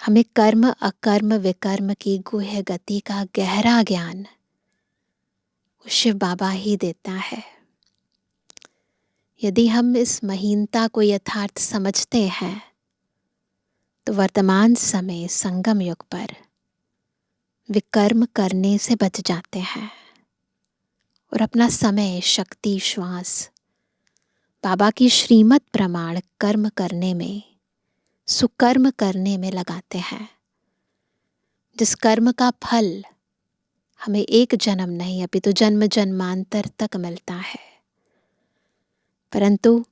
हमें कर्म अकर्म विकर्म की गुह्य गति का गहरा ज्ञान वो शिव बाबा ही देता है। यदि हम इस महीनता को यथार्थ समझते हैं तो वर्तमान समय संगम युग पर विकर्म करने से बच जाते हैं और अपना समय, शक्ति, श्वास बाबा की श्रीमत प्रमाण कर्म करने में, सुकर्म करने में लगाते हैं, जिस कर्म का फल हमें एक जन्म नहीं अपितु जन्म जन्मांतर तक मिलता है। परंतु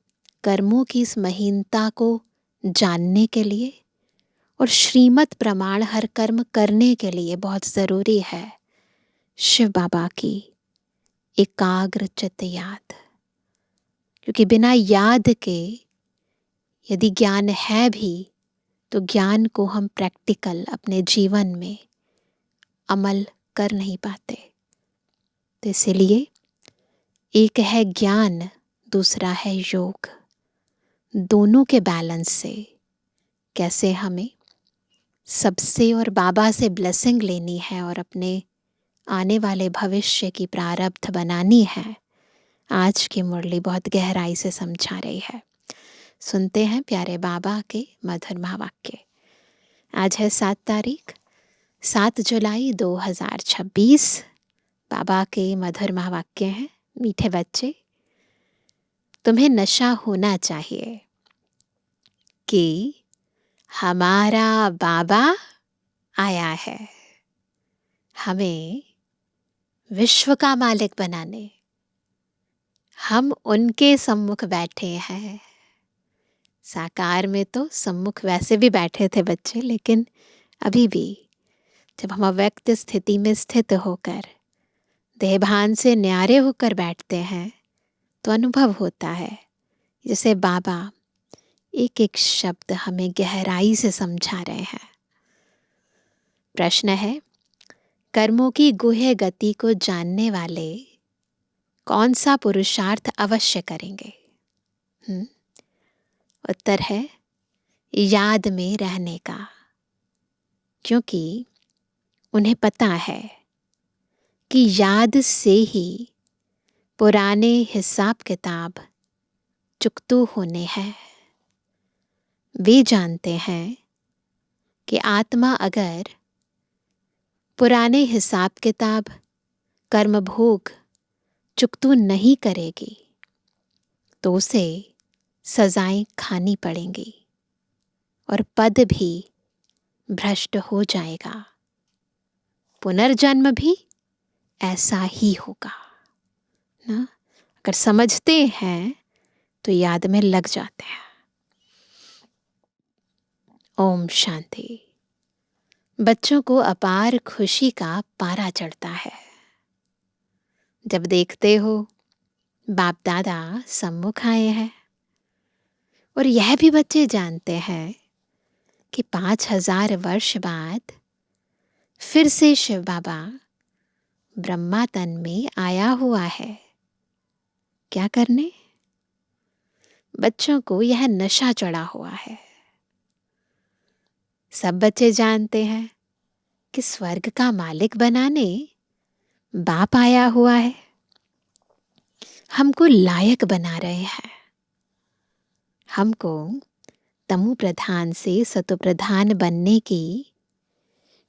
कर्मों की इस महीनता को जानने के लिए और श्रीमत प्रमाण हर कर्म करने के लिए बहुत जरूरी है शिव बाबा की एकाग्र चित्त याद। क्योंकि बिना याद के यदि ज्ञान है भी तो ज्ञान को हम प्रैक्टिकल अपने जीवन में अमल कर नहीं पाते। तो इसीलिए एक है ज्ञान, दूसरा है योग। दोनों के बैलेंस से कैसे हमें सबसे और बाबा से ब्लेसिंग लेनी है और अपने आने वाले भविष्य की प्रारब्ध बनानी है, आज की मुरली बहुत गहराई से समझा रही है। सुनते हैं प्यारे बाबा के मधुर महावाक्य। आज है 7 जुलाई 2026। बाबा के मधुर महावाक्य हैं। मीठे बच्चे, तुम्हें नशा होना चाहिए कि हमारा बाबा आया है हमें विश्व का मालिक बनाने। हम उनके सम्मुख बैठे हैं। साकार में तो सम्मुख वैसे भी बैठे थे बच्चे, लेकिन अभी भी जब हम अव्यक्त स्थिति में स्थित होकर देहभान से न्यारे होकर बैठते हैं तो अनुभव होता है जैसे बाबा एक एक शब्द हमें गहराई से समझा रहे हैं। प्रश्न है, कर्मों की गुह्य गति को जानने वाले कौन सा पुरुषार्थ अवश्य करेंगे? उत्तर है याद में रहने का, क्योंकि उन्हें पता है कि याद से ही पुराने हिसाब किताब चुकतू होने हैं। वे जानते हैं कि आत्मा अगर पुराने हिसाब किताब कर्म भोग चुकतू नहीं करेगी तो उसे सजाएं खानी पड़ेंगी और पद भी भ्रष्ट हो जाएगा। पुनर्जन्म भी ऐसा ही होगा ना। अगर समझते हैं तो याद में लग जाते हैं। ओम शांति। बच्चों को अपार खुशी का पारा चढ़ता है जब देखते हो बाप दादा सम्मुख आए हैं, और यह भी बच्चे जानते हैं कि 5000 वर्ष बाद फिर से शिव बाबा ब्रह्मा तन में आया हुआ है। क्या करने? बच्चों को यह नशा चढ़ा हुआ है। सब बच्चे जानते हैं कि स्वर्ग का मालिक बनाने बाप आया हुआ है, हमको लायक बना रहे हैं। हमको तमु प्रधान से सतो प्रधान बनने की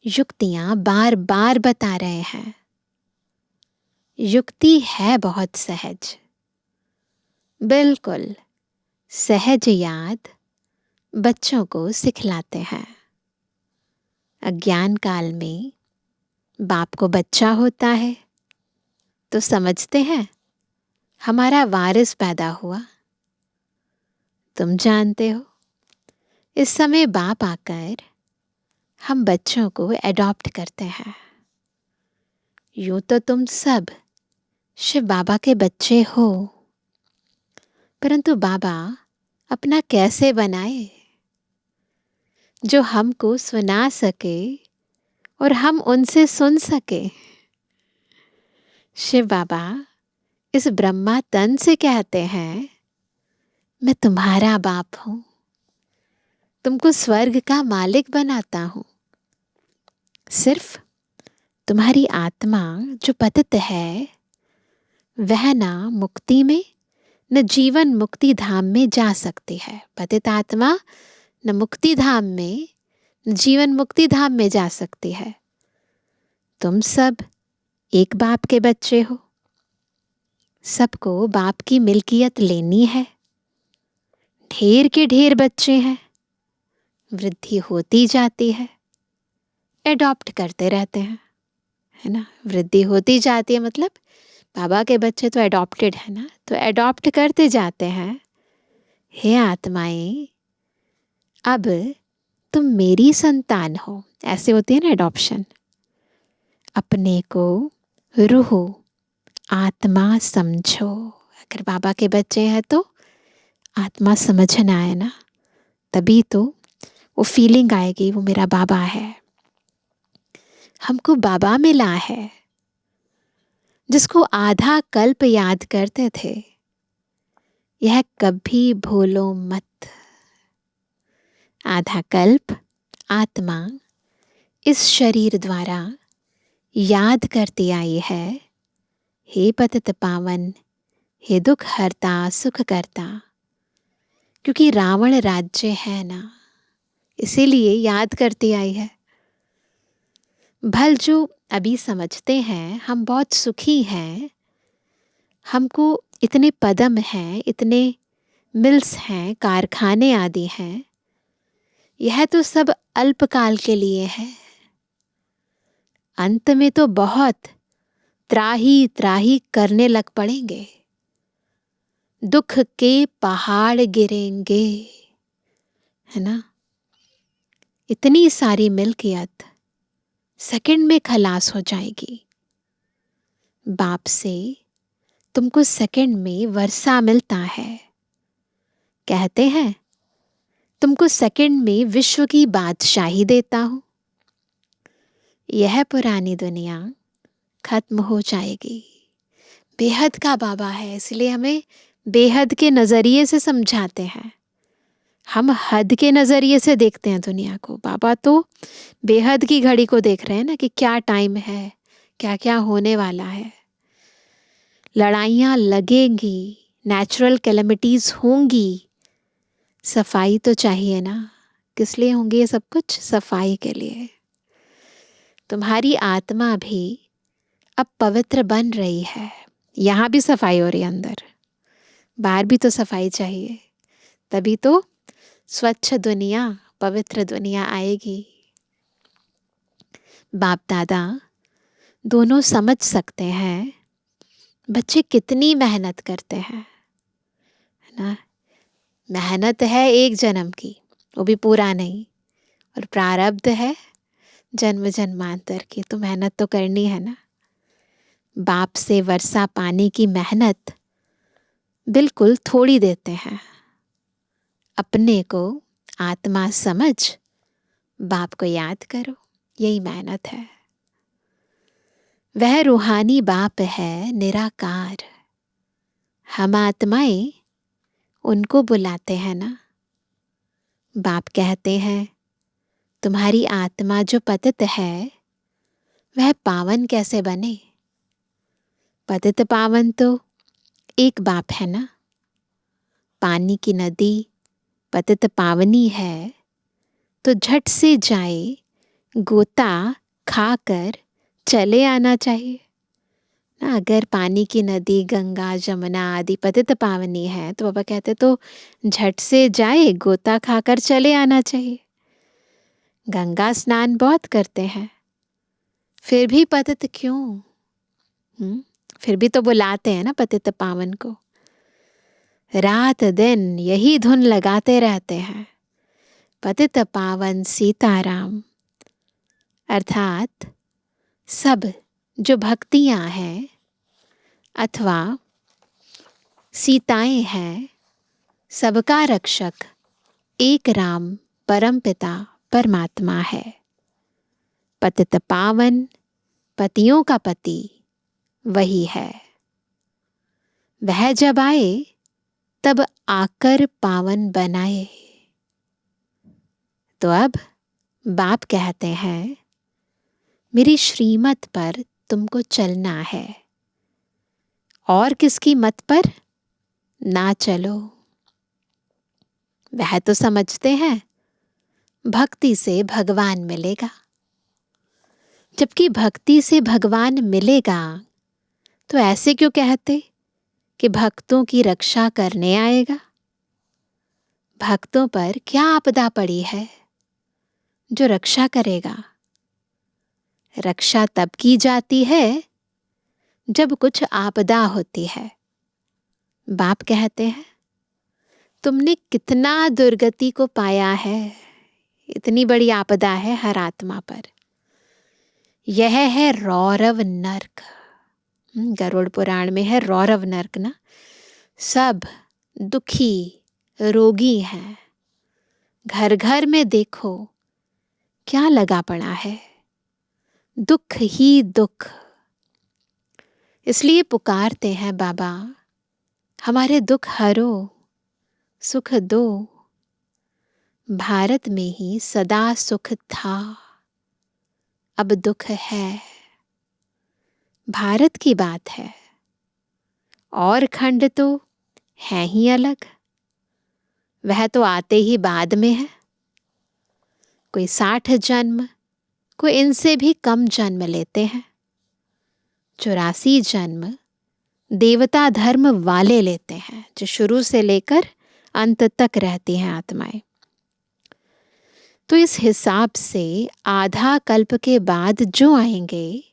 युक्तियां बार बार बता रहे हैं। युक्ति है बहुत सहज, बिल्कुल सहज याद बच्चों को सिखलाते हैं। अज्ञान काल में बाप को बच्चा होता है तो समझते हैं हमारा वारिस पैदा हुआ। तुम जानते हो इस समय बाप आकर हम बच्चों को एडॉप्ट करते हैं। यूं तो तुम सब शिव बाबा के बच्चे हो, परंतु बाबा अपना कैसे बनाए जो हमको सुना सके और हम उनसे सुन सके। शिव बाबा इस ब्रह्मा तन से कहते हैं मैं तुम्हारा बाप हूं, तुमको स्वर्ग का मालिक बनाता हूँ। सिर्फ तुम्हारी आत्मा जो पतित है वह ना मुक्ति में न जीवन मुक्ति धाम में जा सकती है। पतित आत्मा न मुक्ति धाम में न जीवन मुक्ति धाम में जा सकती है। तुम सब एक बाप के बच्चे हो, सबको बाप की मिल्कियत लेनी है। ढेर के ढेर बच्चे हैं, वृद्धि होती जाती है, एडॉप्ट करते रहते हैं, है ना। वृद्धि होती जाती है मतलब बाबा के बच्चे तो एडॉप्टेड है ना, तो एडॉप्ट करते जाते हैं। हे आत्माएं, अब तुम मेरी संतान हो, ऐसे होती है ना एडॉप्शन। अपने को रूह आत्मा समझो। अगर बाबा के बच्चे हैं तो आत्मा समझना है ना, तभी तो वो फीलिंग आएगी वो मेरा बाबा है। हमको बाबा मिला है जिसको आधा कल्प याद करते थे, यह कभी भूलो मत। आधा कल्प आत्मा इस शरीर द्वारा याद करती आई है, हे पतित पावन, हे दुख हरता सुख करता। क्योंकि रावण राज्य है ना, इसीलिए याद करती आई है। भल जो अभी समझते हैं हम बहुत सुखी हैं, हमको इतने पदम हैं, इतने मिल्स हैं, कारखाने आदि हैं, यह तो सब अल्पकाल के लिए है। अंत में तो बहुत त्राही त्राही करने लग पड़ेंगे, दुख के पहाड़ गिरेंगे, है ना। इतनी सारी मिल्कियत सेकंड में खलास हो जाएगी। बाप से तुमको सेकंड में वर्षा मिलता है। कहते हैं तुमको सेकंड में विश्व की बादशाही देता हूं। यह पुरानी दुनिया खत्म हो जाएगी। बेहद का बाबा है, इसलिए हमें बेहद के नजरिए से समझाते हैं। हम हद के नजरिए से देखते हैं दुनिया को, बाबा तो बेहद की घड़ी को देख रहे हैं ना, कि क्या टाइम है, क्या क्या होने वाला है। लड़ाइयाँ लगेंगी, नेचुरल कैलेमिटीज होंगी, सफाई तो चाहिए ना। किस लिए होंगी ये सब कुछ? सफाई के लिए। तुम्हारी आत्मा भी अब पवित्र बन रही है। यहाँ भी सफाई हो रही है, अंदर बाहर भी तो सफाई चाहिए, तभी तो स्वच्छ दुनिया, पवित्र दुनिया आएगी। बाप दादा दोनों समझ सकते हैं बच्चे कितनी मेहनत करते हैं, है ना। मेहनत है एक जन्म की, वो भी पूरा नहीं, और प्रारब्ध है जन्म जन्मांतर की, तो मेहनत तो करनी है ना। बाप से वर्षा पाने की मेहनत बिल्कुल थोड़ी देते हैं। अपने को आत्मा समझ बाप को याद करो, यही मेहनत है। वह रूहानी बाप है निराकार। हम आत्माएं उनको बुलाते हैं ना। बाप कहते हैं तुम्हारी आत्मा जो पतित है वह पावन कैसे बने। पतित पावन तो एक बाप है ना। पानी की नदी पतित पावनी है तो झट से जाए गोता खाकर चले आना चाहिए ना। अगर पानी की नदी गंगा जमुना आदि पतित पावनी है तो बाबा कहते तो झट से जाए गोता खाकर चले आना चाहिए। गंगा स्नान बहुत करते हैं, फिर भी पतित क्यों? फिर भी तो बुलाते हैं ना पतित पावन को। रात दिन यही धुन लगाते रहते हैं, पतित पावन सीताराम। अर्थात सब जो भक्तियां हैं अथवा सीताएं हैं, सबका रक्षक एक राम परमपिता परमात्मा है। पतित पावन पतियों का पति वही है। वह जब आए तब आकर पावन बनाए। तो अब बाप कहते हैं, मेरी श्रीमत पर तुमको चलना है और किसकी मत पर ना चलो। वह तो समझते हैं भक्ति से भगवान मिलेगा, जबकि भक्ति से भगवान मिलेगा तो ऐसे क्यों कहते कि भक्तों की रक्षा करने आएगा। भक्तों पर क्या आपदा पड़ी है जो रक्षा करेगा। रक्षा तब की जाती है जब कुछ आपदा होती है। बाप कहते हैं, तुमने कितना दुर्गति को पाया है, इतनी बड़ी आपदा है हर आत्मा पर। यह है रौरव नर्क। गरुड़ पुराण में है रौरव नर्क ना। सब दुखी रोगी हैं। घर घर में देखो क्या लगा पड़ा है, दुख ही दुख। इसलिए पुकारते हैं, बाबा हमारे दुख हरो, सुख दो। भारत में ही सदा सुख था, अब दुख है। भारत की बात है, और खंड तो है ही अलग। वह तो आते ही बाद में है। कोई 60 जन्म, कोई इनसे भी कम जन्म लेते हैं। 84 जन्म देवता धर्म वाले लेते हैं, जो शुरू से लेकर अंत तक रहती हैं आत्माएं। तो इस हिसाब से आधा कल्प के बाद जो आएंगे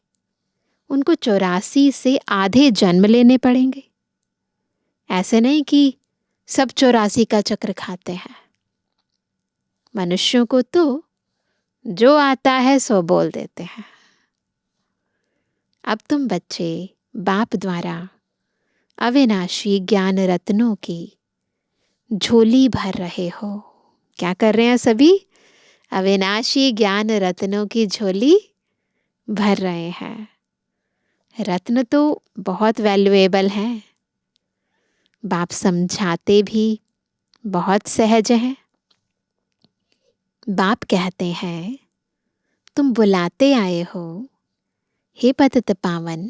उनको 84 से आधे जन्म लेने पड़ेंगे। ऐसे नहीं कि सब 84 का चक्र खाते हैं। मनुष्यों को तो जो आता है सो बोल देते हैं। अब तुम बच्चे बाप द्वारा अविनाशी ज्ञान रत्नों की झोली भर रहे हो। क्या कर रहे हैं सभी? अविनाशी ज्ञान रत्नों की झोली भर रहे हैं। रत्न तो बहुत वैल्यूएबल हैं। बाप समझाते भी बहुत सहज हैं। बाप कहते हैं, तुम बुलाते आए हो, हे पतित पावन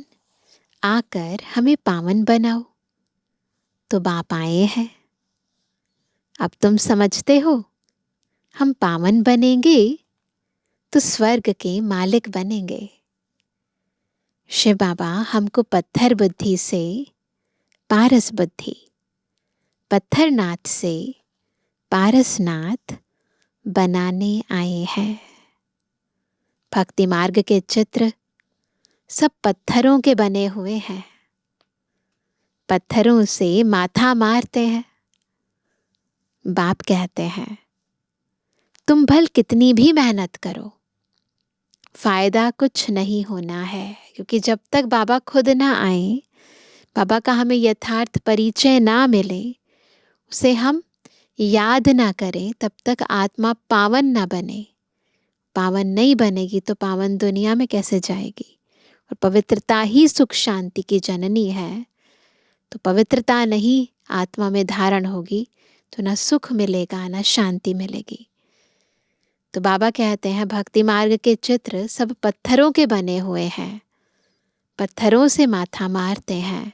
आकर हमें पावन बनाओ। तो बाप आए हैं। अब तुम समझते हो हम पावन बनेंगे तो स्वर्ग के मालिक बनेंगे। शिव बाबा हमको पत्थर बुद्धि से पारस बुद्धि, पत्थरनाथ से पारसनाथ बनाने आए हैं। भक्ति मार्ग के चित्र सब पत्थरों के बने हुए हैं। पत्थरों से माथा मारते हैं। बाप कहते हैं, तुम भल कितनी भी मेहनत करो, फायदा कुछ नहीं होना है। क्योंकि जब तक बाबा खुद ना आए, बाबा का हमें यथार्थ परिचय ना मिले, उसे हम याद ना करें, तब तक आत्मा पावन ना बने। पावन नहीं बनेगी तो पावन दुनिया में कैसे जाएगी। और पवित्रता ही सुख शांति की जननी है। तो पवित्रता नहीं आत्मा में धारण होगी तो ना सुख मिलेगा ना शांति मिलेगी। तो बाबा कहते हैं, भक्ति मार्ग के चित्र सब पत्थरों के बने हुए हैं। पत्थरों से माथा मारते हैं।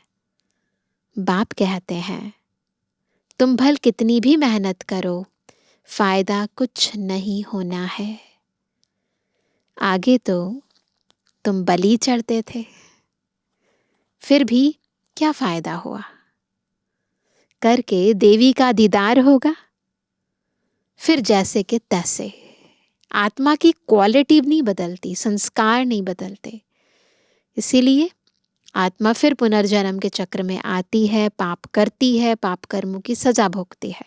बाप कहते हैं, तुम भल कितनी भी मेहनत करो, फायदा कुछ नहीं होना है। आगे तो तुम बलि चढ़ते थे, फिर भी क्या फायदा हुआ। करके देवी का दीदार होगा, फिर जैसे के तैसे। आत्मा की क्वालिटी नहीं बदलती, संस्कार नहीं बदलते। इसीलिए आत्मा फिर पुनर्जन्म के चक्र में आती है, पाप करती है, पाप कर्मों की सजा भोगती है।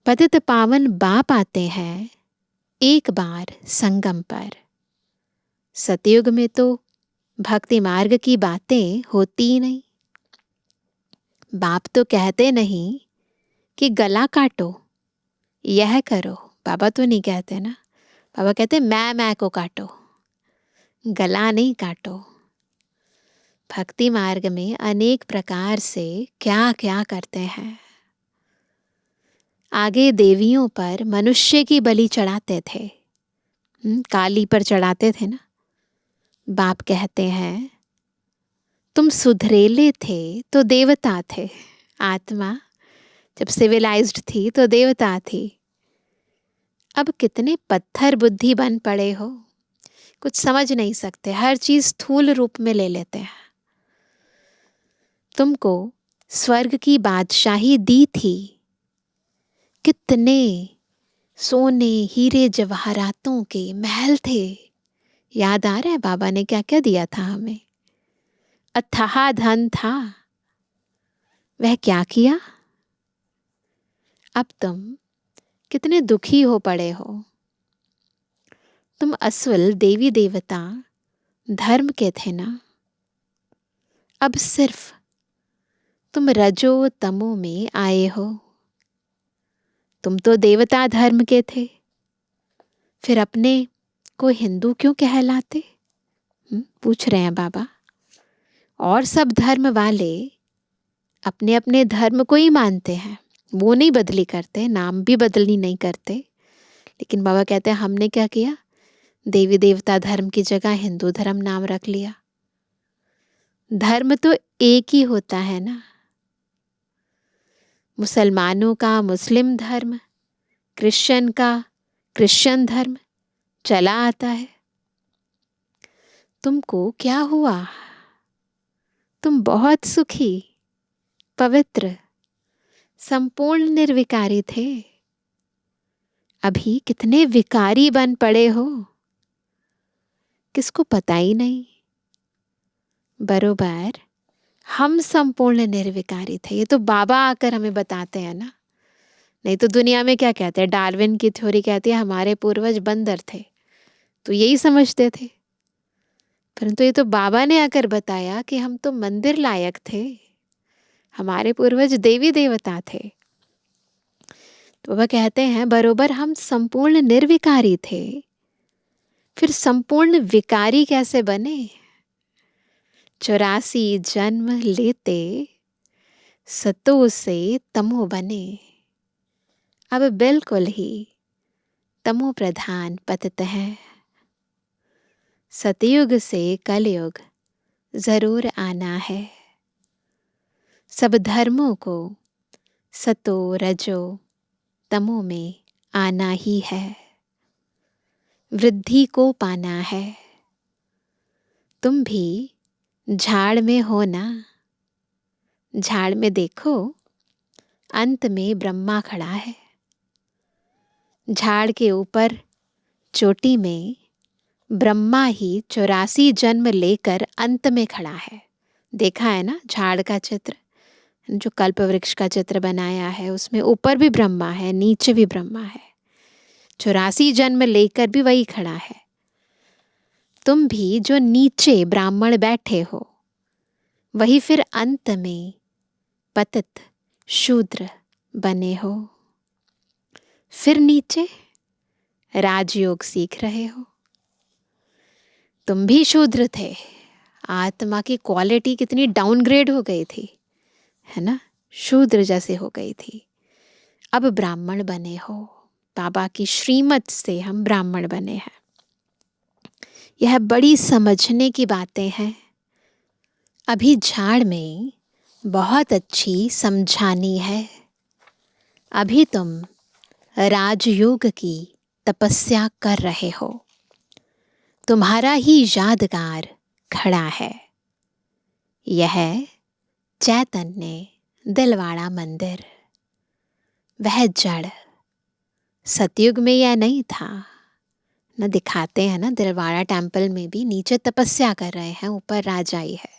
पतित पावन बाप आते हैं एक बार संगम पर। सतयुग में तो भक्ति मार्ग की बातें होती ही नहीं। बाप तो कहते नहीं कि गला काटो, यह करो। बाबा तो नहीं कहते ना। बाबा कहते मैं को काटो, गला नहीं काटो। भक्ति मार्ग में अनेक प्रकार से क्या क्या करते हैं। आगे देवियों पर मनुष्य की बलि चढ़ाते थे, काली पर चढ़ाते थे ना। बाप कहते हैं तुम सुधरेले थे तो देवता थे, आत्मा जब सिविलाइज्ड थी तो देवता थी। अब कितने पत्थर बुद्धि बन पड़े हो, कुछ समझ नहीं सकते, हर चीज स्थूल रूप में ले लेते हैं। तुमको स्वर्ग की बादशाही दी थी, कितने सोने हीरे जवाहरातों के महल थे। याद आ रहा है बाबा ने क्या क्या दिया था हमें? अथाह धन था, वह क्या किया? अब तुम कितने दुखी हो पड़े हो। तुम असुल देवी देवता धर्म के थे ना, अब सिर्फ तुम रजो तमो में आए हो। तुम तो देवता धर्म के थे, फिर अपने को हिंदू क्यों कहलाते? पूछ रहे हैं बाबा। और सब धर्म वाले अपने अपने धर्म को ही मानते हैं, वो नहीं बदली करते, नाम भी बदली नहीं करते। लेकिन बाबा कहते हैं हमने क्या किया, देवी देवता धर्म की जगह हिंदू धर्म नाम रख लिया। धर्म तो एक ही होता है ना, मुसलमानों का मुस्लिम धर्म, क्रिश्चियन का क्रिश्चियन धर्म चला आता है। तुमको क्या हुआ? तुम बहुत सुखी, पवित्र, संपूर्ण निर्विकारी थे, अभी कितने विकारी बन पड़े हो, किसको पता ही नहीं। बरोबर हम संपूर्ण निर्विकारी थे, ये तो बाबा आकर हमें बताते हैं ना। नहीं तो दुनिया में क्या कहते हैं, डार्विन की थ्योरी कहती है हमारे पूर्वज बंदर थे, तो यही समझते थे। परंतु ये तो बाबा ने आकर बताया कि हम तो मंदिर लायक थे, हमारे पूर्वज देवी देवता थे। तो बाबा कहते हैं बरोबर हम संपूर्ण निर्विकारी थे, फिर संपूर्ण विकारी कैसे बने? 84 जन्म लेते सतो से तमो बने, अब बिल्कुल ही तमो प्रधान पतित है। सतयुग से कलयुग जरूर आना है, सब धर्मों को सतो रजो तमो में आना ही है, वृद्धि को पाना है। तुम भी झाड़ में हो ना, झाड़ में देखो अंत में ब्रह्मा खड़ा है, झाड़ के ऊपर चोटी में ब्रह्मा ही 84 जन्म लेकर अंत में खड़ा है। देखा है ना झाड़ का चित्र, जो कल्प वृक्ष का चित्र बनाया है, उसमें ऊपर भी ब्रह्मा है, नीचे भी ब्रह्मा है, 84 जन्म लेकर भी वही खड़ा है। तुम भी जो नीचे ब्राह्मण बैठे हो, वही फिर अंत में पतित शूद्र बने हो। फिर नीचे राजयोग सीख रहे हो। तुम भी शूद्र थे, आत्मा की क्वालिटी कितनी डाउनग्रेड हो गई थी, है ना, शूद्र जैसे हो गई थी। अब ब्राह्मण बने हो, बाबा की श्रीमत से हम ब्राह्मण बने हैं। यह बड़ी समझने की बातें हैं। अभी झाड़ में बहुत अच्छी समझानी है। अभी तुम राजयोग की तपस्या कर रहे हो, तुम्हारा ही यादगार खड़ा है, यह चैतन्य दिलवाड़ा मंदिर। वह जड़ सतयुग में यह नहीं था न, दिखाते हैं ना दिलवाड़ा टेम्पल में भी नीचे तपस्या कर रहे हैं, ऊपर राजाई है।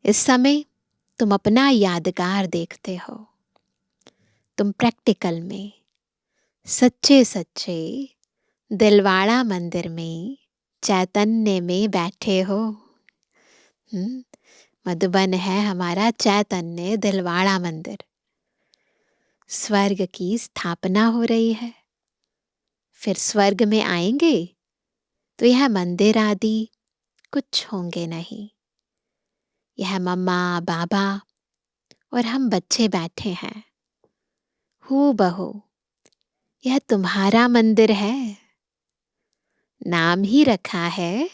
इस समय तुम अपना यादगार देखते हो, तुम प्रैक्टिकल में सच्चे सच्चे दिलवाड़ा मंदिर में चैतन्य में बैठे हो। मधुबन है हमारा चैतन्य दिलवाड़ा मंदिर। स्वर्ग की स्थापना हो रही है, फिर स्वर्ग में आएंगे तो यह मंदिर आदि कुछ होंगे नहीं। यह मम्मा बाबा और हम बच्चे बैठे हैं, हूबहू यह तुम्हारा मंदिर है। नाम ही रखा है,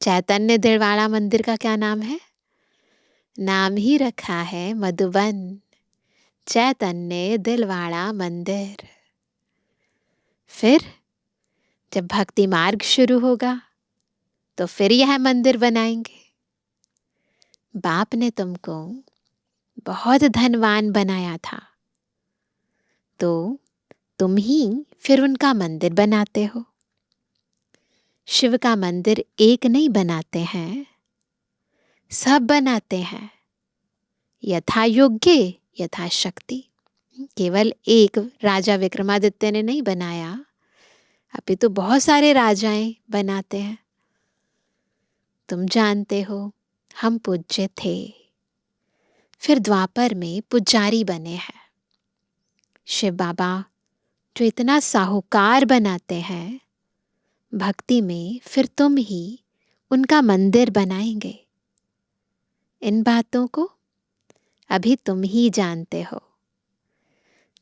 चैतन्य दिलवाड़ा मंदिर का क्या नाम है? नाम ही रखा है मधुबन चैतन्य दिलवाड़ा मंदिर। फिर जब भक्ति मार्ग शुरू होगा तो फिर यह मंदिर बनाएंगे। बाप ने तुमको बहुत धनवान बनाया था, तो तुम ही फिर उनका मंदिर बनाते हो। शिव का मंदिर एक नहीं बनाते हैं, सब बनाते हैं, यथा योग्य यथा शक्ति। केवल एक राजा विक्रमादित्य ने नहीं बनाया, अभी तो बहुत सारे राजाएं बनाते हैं। तुम जानते हो हम पूज्य थे, फिर द्वापर में पुजारी बने हैं। शिव बाबा जो इतना साहूकार बनाते हैं, भक्ति में फिर तुम ही उनका मंदिर बनाएंगे। इन बातों को अभी तुम ही जानते हो,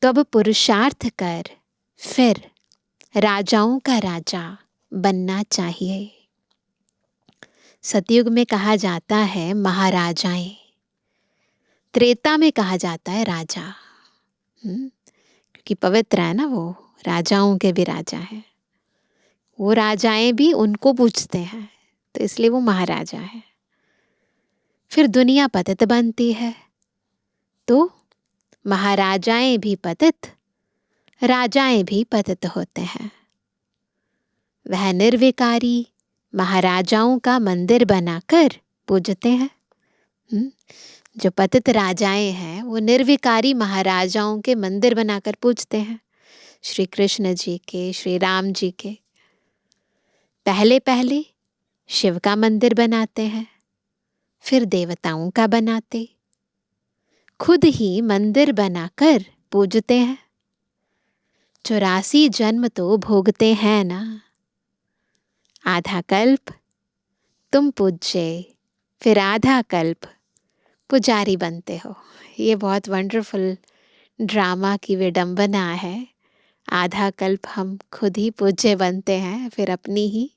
तो अब पुरुषार्थ कर फिर राजाओं का राजा बनना चाहिए। सतयुग में कहा जाता है महाराजाएं, त्रेता में कहा जाता है राजा। क्योंकि पवित्र है ना, वो राजाओं के भी राजा हैं। वो राजाएं भी उनको पूजते हैं, तो इसलिए वो महाराजा है। फिर दुनिया पतित बनती है, तो महाराजाएं भी पतित, राजाएं भी पतित होते हैं। वह निर्विकारी महाराजाओं का मंदिर बनाकर पूजते हैं। जो पतित राजाएं हैं वो निर्विकारी महाराजाओं के मंदिर बनाकर पूजते हैं। श्री कृष्ण जी के, श्री राम जी के। पहले पहले शिव का मंदिर बनाते हैं, फिर देवताओं का बनाते, खुद ही मंदिर बनाकर पूजते हैं। 84 जन्म तो भोगते हैं ना। आधा कल्प तुम पूज्य, फिर आधा कल्प पुजारी बनते हो। ये बहुत वंडरफुल ड्रामा की विडंबना है। आधा कल्प हम खुद ही पूज्य बनते हैं, फिर अपनी ही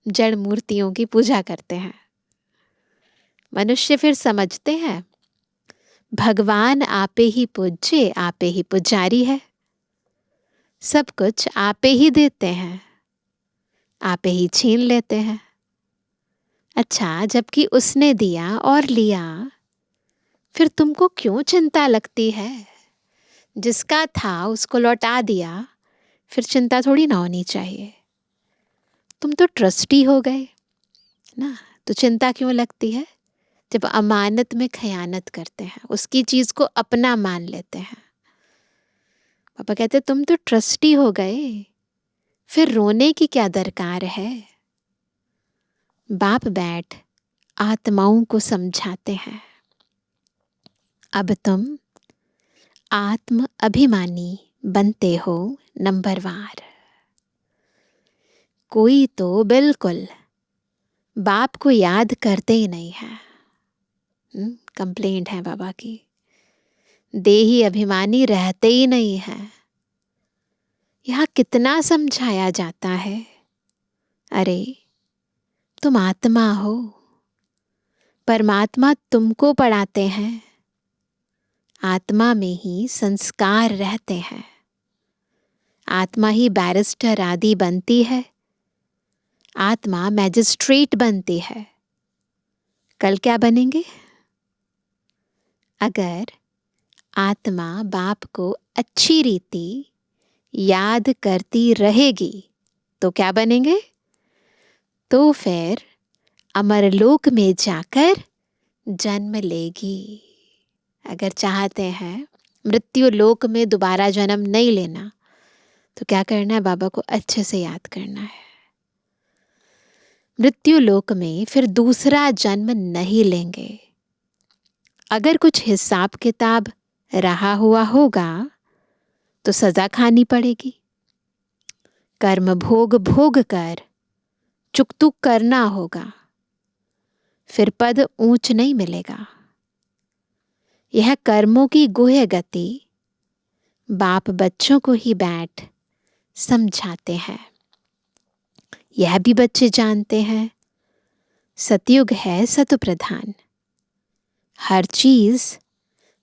जड़ मूर्तियों की पूजा करते हैं। मनुष्य फिर समझते हैं भगवान आपे ही पूज्य, आपे ही पुजारी है। सब कुछ आपे ही देते हैं, आपे ही छीन लेते हैं। अच्छा, जबकि उसने दिया और लिया, फिर तुमको क्यों चिंता लगती है? जिसका था उसको लौटा दिया, फिर चिंता थोड़ी ना होनी चाहिए। तुम तो ट्रस्टी हो गए ना, तो चिंता क्यों लगती है? जब अमानत में खयानत करते हैं, उसकी चीज को अपना मान लेते हैं। पापा कहते तुम तो ट्रस्टी हो गए, फिर रोने की क्या दरकार है? बाप बैठ आत्माओं को समझाते हैं। अब तुम आत्म अभिमानी बनते हो नंबरवार। कोई तो बिल्कुल बाप को याद करते ही नहीं है। कंप्लेंट है बाबा की। देही अभिमानी रहते ही नहीं है। यहाँ कितना समझाया जाता है, अरे तुम आत्मा हो, परमात्मा तुमको पढ़ाते हैं। आत्मा में ही संस्कार रहते हैं। आत्मा ही बैरिस्टर आदि बनती है। आत्मा मैजिस्ट्रेट बनती है। कल क्या बनेंगे? अगर आत्मा बाप को अच्छी रीति याद करती रहेगी तो क्या बनेंगे? तो फिर अमरलोक में जाकर जन्म लेगी। अगर चाहते हैं मृत्यु लोक में दोबारा जन्म नहीं लेना, तो क्या करना है? बाबा को अच्छे से याद करना है। मृत्यु लोक में फिर दूसरा जन्म नहीं लेंगे। अगर कुछ हिसाब किताब रहा हुआ होगा तो सजा खानी पड़ेगी। कर्म भोग भोग कर चुकतुक करना होगा, फिर पद ऊंच नहीं मिलेगा। यह कर्मों की गुह्य गति बाप बच्चों को ही बैठ समझाते हैं। यह भी बच्चे जानते हैं, सतयुग है सतो प्रधान। हर चीज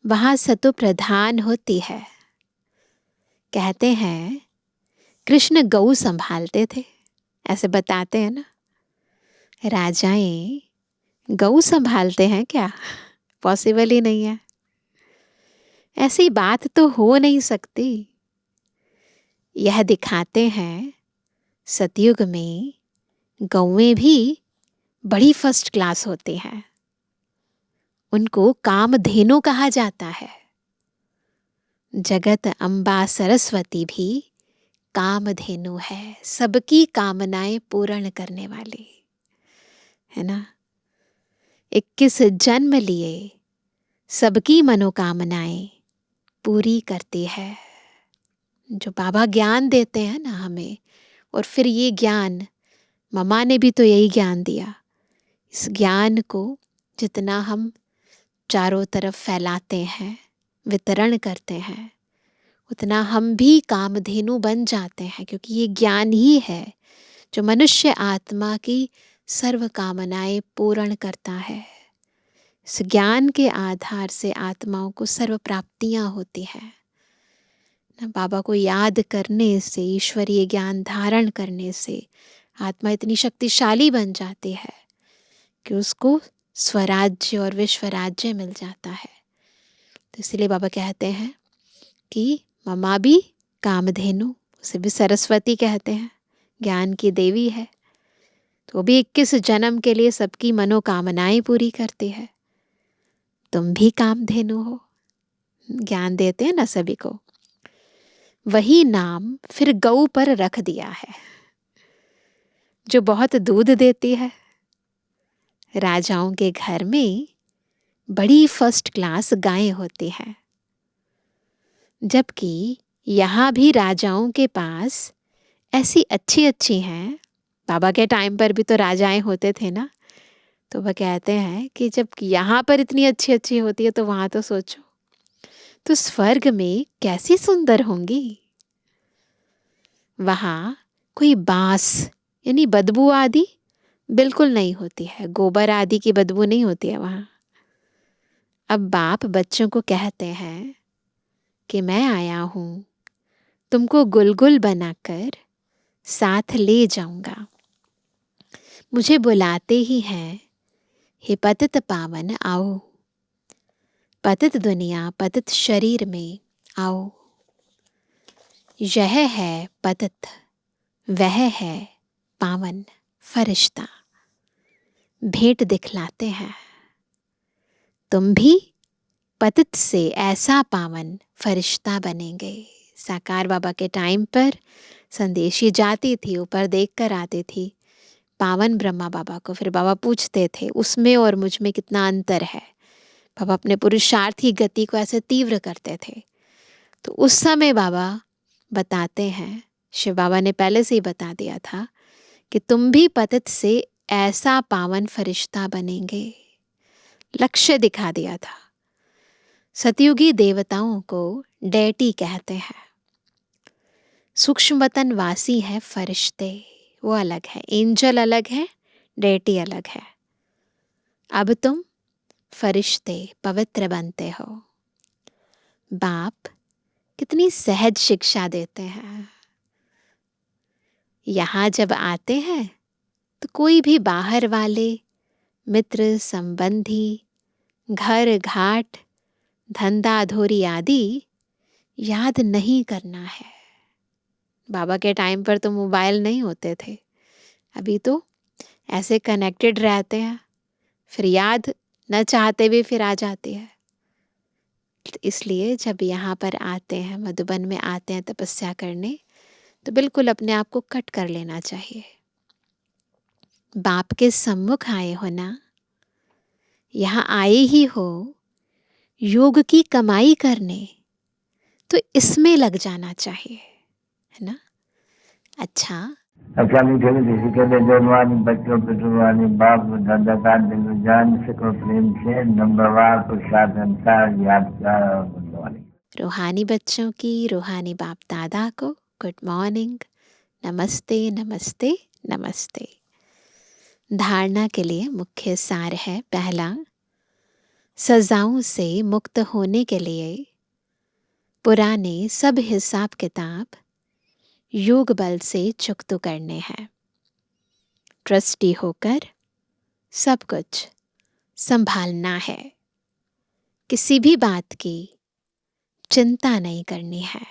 वहां सतो प्रधान होती है। कहते हैं कृष्ण गऊ संभालते थे, ऐसे बताते हैं ना। राजाएं गऊ संभालते हैं क्या? पॉसिबल ही नहीं है। ऐसी बात तो हो नहीं सकती। यह दिखाते हैं सतयुग में गौएं भी बड़ी फर्स्ट क्लास होती हैं। उनको कामधेनु कहा जाता है। जगत अम्बा सरस्वती भी कामधेनु है, सबकी कामनाएं पूर्ण करने वाली है ना। 21 जन्म लिए सबकी मनोकामनाएं पूरी करती है। जो बाबा ज्ञान देते हैं ना हमें, और फिर ये ज्ञान मम्मा ने भी तो यही ज्ञान दिया। इस ज्ञान को जितना हम चारों तरफ फैलाते हैं, वितरण करते हैं, उतना हम भी कामधेनु बन जाते हैं। क्योंकि ये ज्ञान ही है जो मनुष्य आत्मा की सर्व कामनाएं पूर्ण करता है। इस ज्ञान के आधार से आत्माओं को सर्व प्राप्तियां होती हैं। बाबा को याद करने से, ईश्वरीय ज्ञान धारण करने से आत्मा इतनी शक्तिशाली बन जाती है कि उसको स्वराज्य और विश्वराज्य मिल जाता है। तो इसलिए बाबा कहते हैं कि मम्मा भी कामधेनु, उसे भी सरस्वती कहते हैं, ज्ञान की देवी है। तो वो भी 21 जन्म के लिए सबकी मनोकामनाएं पूरी करती है। तुम भी कामधेनु हो, ज्ञान देते हैं ना सभी को। वही नाम फिर गऊ पर रख दिया है जो बहुत दूध देती है। राजाओं के घर में बड़ी फर्स्ट क्लास गायें होती हैं, जबकि यहाँ भी राजाओं के पास ऐसी अच्छी अच्छी हैं। बाबा के टाइम पर भी तो राजाएं होते थे ना। तो वह कहते हैं कि जब यहाँ पर इतनी अच्छी अच्छी होती है तो वहाँ तो सोचो, तो स्वर्ग में कैसी सुंदर होंगी। वहाँ कोई बांस यानी बदबू आदि बिल्कुल नहीं होती है, गोबर आदि की बदबू नहीं होती है वहाँ। अब बाप बच्चों को कहते हैं कि मैं आया हूँ, तुमको गुलगुल बनाकर साथ ले जाऊंगा। मुझे बुलाते ही हैं, हे पतित पावन आओ, पतित दुनिया पतित शरीर में आओ। यह है पतित, वह है पावन फरिश्ता। भेंट दिखलाते हैं, तुम भी पतित से ऐसा पावन फरिश्ता बनेंगे। साकार बाबा के टाइम पर संदेशी जाती थी, ऊपर देख कर आती थी पावन ब्रह्मा बाबा को। फिर बाबा पूछते थे उसमें और मुझ में कितना अंतर है। बाबा अपने पुरुषार्थी गति को ऐसे तीव्र करते थे। तो उस समय बाबा बताते हैं, शिव बाबा ने पहले से ही बता दिया था कि तुम भी पतित से ऐसा पावन फरिश्ता बनेंगे। लक्ष्य दिखा दिया था। सतयुगी देवताओं को डेटी कहते हैं। सूक्ष्म वतन वासी है फरिश्ते, वो अलग है। एंजल अलग है, डेटी अलग है। अब तुम फरिश्ते पवित्र बनते हो। बाप कितनी सहज शिक्षा देते हैं। यहाँ जब आते हैं तो कोई भी बाहर वाले मित्र संबंधी, घर घाट, धंधा धोरी आदि याद नहीं करना है। बाबा के टाइम पर तो मोबाइल नहीं होते थे, अभी तो ऐसे कनेक्टेड रहते हैं, फिर याद न चाहते हुए फिर आ जाती है। इसलिए जब यहाँ पर आते हैं, मधुबन में आते हैं तपस्या करने, तो बिल्कुल अपने आप को कट कर लेना चाहिए। बाप के सम्मुख आए हो ना, यहाँ आए ही हो योग की कमाई करने, तो इसमें लग जाना चाहिए, है ना। अच्छा मीठे किसी के लिए जन्मवानी बच्चों पे जुड़वानी बाप दादा का दिल जान सको प्रेम से नंबरवार प्रसाद अनुसार यादगार बनवानी। रूहानी बच्चों की, रूहानी बाप दादा को गुड मॉर्निंग, नमस्ते नमस्ते नमस्ते। धारणा के लिए मुख्य सार है, पहला, सजाओं से मुक्त होने के लिए पुराने सब हिसाब किताब योग बल से चुकतो करने हैं। ट्रस्टी होकर सब कुछ संभालना है। किसी भी बात की चिंता नहीं करनी है।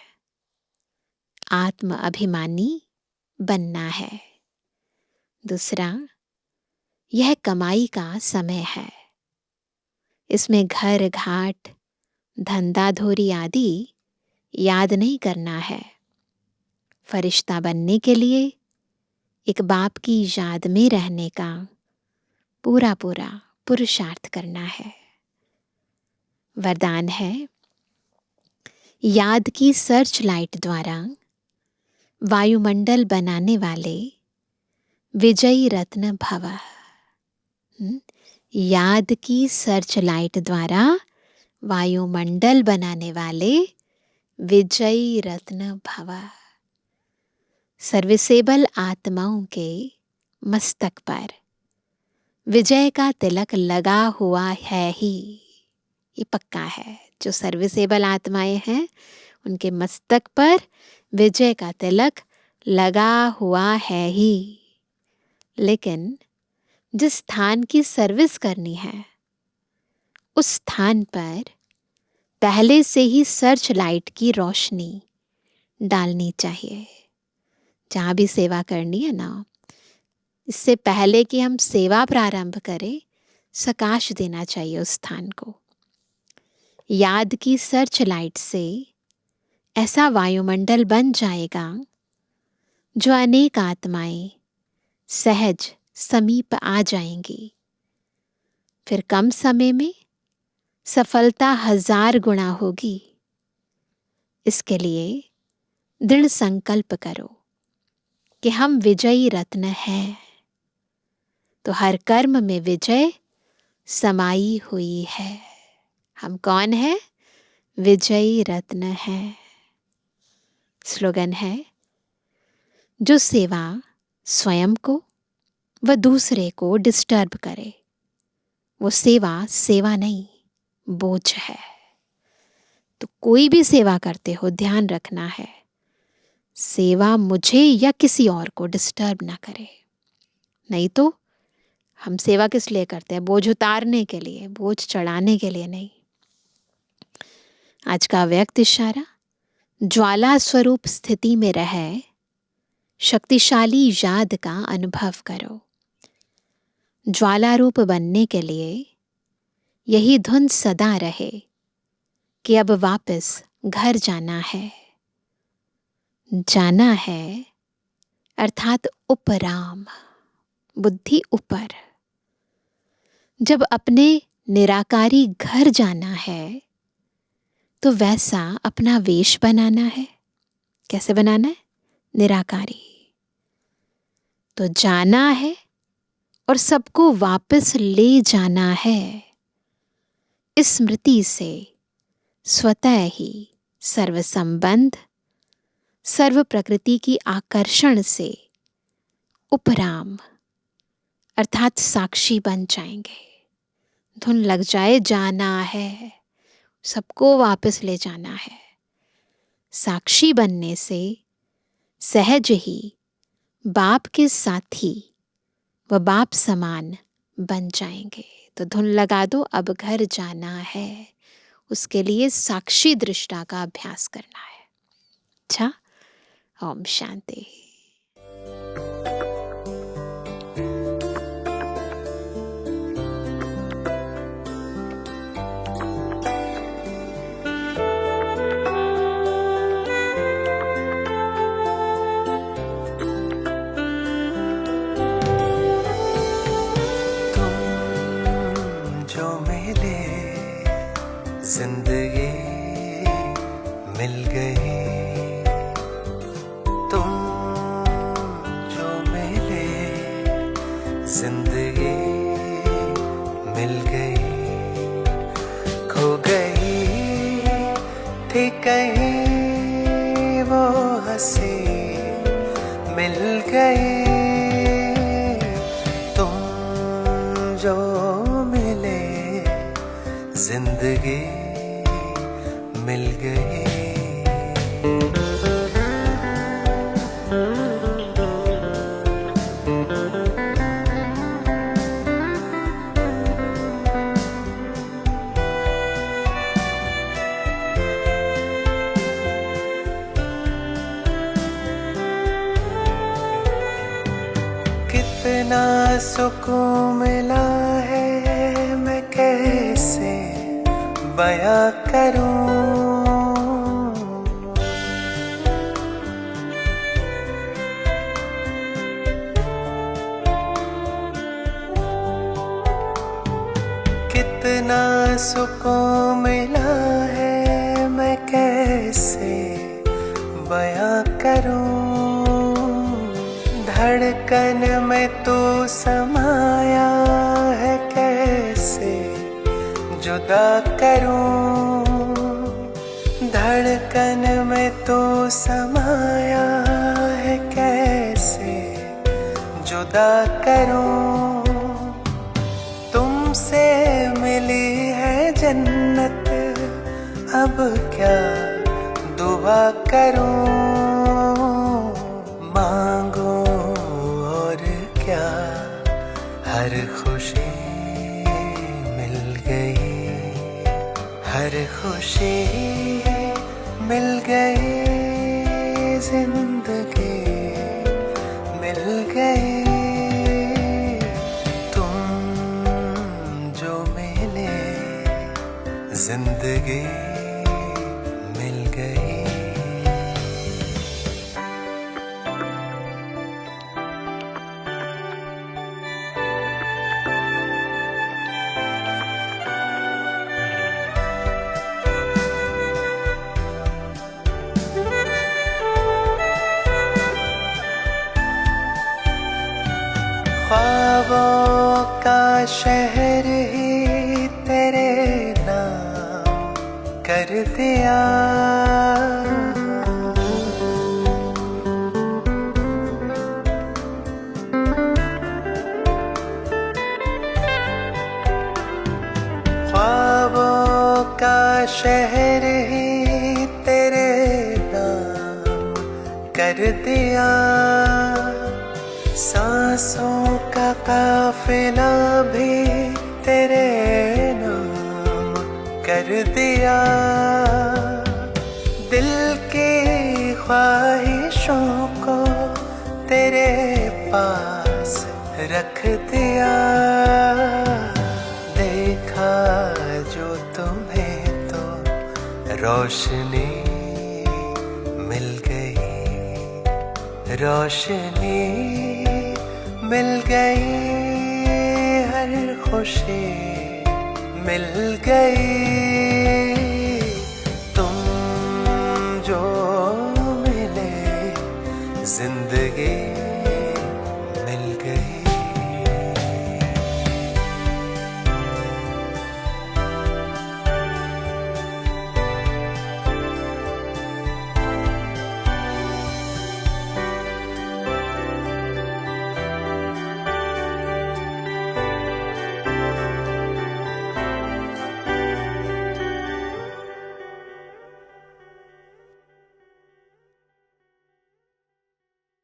आत्म अभिमानी बनना है। दूसरा, यह कमाई का समय है। इसमें घर घाट धंधा धोरी आदि याद नहीं करना है। फरिश्ता बनने के लिए एक बाप की याद में रहने का पूरा पूरा पुरुषार्थ करना है। वरदान है, याद की सर्च लाइट द्वारा वायुमंडल बनाने वाले विजयी रत्न भव। याद की सर्च लाइट द्वारा वायुमंडल बनाने वाले विजयी रत्न भव। सर्विसेबल आत्माओं के मस्तक पर विजय का तिलक लगा हुआ है ही, ये पक्का है। जो सर्विसेबल आत्माएं हैं उनके मस्तक पर विजय का तिलक लगा हुआ है ही। लेकिन जिस स्थान की सर्विस करनी है उस स्थान पर पहले से ही सर्च लाइट की रोशनी डालनी चाहिए। जहाँ भी सेवा करनी है ना, इससे पहले कि हम सेवा प्रारंभ करें, सकाश देना चाहिए उस स्थान को। याद की सर्च लाइट से ऐसा वायुमंडल बन जाएगा जो अनेक आत्माएं सहज समीप आ जाएंगी। फिर कम समय में सफलता 1000 गुना होगी। इसके लिए दृढ़ संकल्प करो कि हम विजयी रत्न हैं, तो हर कर्म में विजय समाई हुई है। हम कौन है? विजयी रत्न है। स्लोगन है, जो सेवा स्वयं को व दूसरे को डिस्टर्ब करे वो सेवा नहीं, बोझ है। तो कोई भी सेवा करते हो, ध्यान रखना है, सेवा मुझे या किसी और को डिस्टर्ब ना करे। नहीं तो हम सेवा किस लिए करते हैं? बोझ उतारने के लिए, बोझ चढ़ाने के लिए नहीं। आज का व्यक्त इशारा, ज्वाला स्वरूप स्थिति में रहे शक्तिशाली याद का अनुभव करो। ज्वाला रूप बनने के लिए यही धुन सदा रहे कि अब वापस घर जाना है। जाना है अर्थात उपराम, बुद्धि ऊपर। जब अपने निराकारी घर जाना है तो वैसा अपना वेश बनाना है। कैसे बनाना है? निराकारी। तो जाना है और सबको वापस ले जाना है। इस स्मृति से स्वतः ही सर्व संबंध, सर्व प्रकृति की आकर्षण से उपराम अर्थात साक्षी बन जाएंगे। धुन लग जाए, जाना है, सबको वापस ले जाना है। साक्षी बनने से सहज ही बाप के साथी व बाप समान बन जाएंगे। तो धुन लगा दो, अब घर जाना है। उसके लिए साक्षी दृष्टा का अभ्यास करना है। अच्छा, ओम शांति। जिंदगी मिल गई, तुम जो मिले जिंदगी मिल गई। खो गई थी कहीं वो हंसी मिल गई, तुम जो मिले जिंदगी मिल गई। कितना सुकून मिला है मैं कैसे बयां करूं, कितना सुकून मिला है मैं कैसे बयां करूं। धड़कन में तू समाया है कैसे जुदा करूं, धड़कन में तू समाया है कैसे जुदा करूं। तुमसे मिली है जन्नत अब क्या दुआ करूं, मांगो और क्या हर खुशी मिल गई, हर खुशी मिल गई, जिंदगी मिल गई। तुम जो मिले जिंदगी मिल गई। ख्वाबों का शहर ही तेरे नाम कर दिया, ख्वाबों का शहर ही तेरे नाम कर दिया। सांसों का काफिला भी तेरे नाम कर दिया, दिल की ख्वाहिशों को तेरे पास रख दिया। देखा जो तुम्हें तो रोशनी मिल गई, रोशनी मिल गई, हर खुशी मिल गई। तुम जो मिले जिंदगी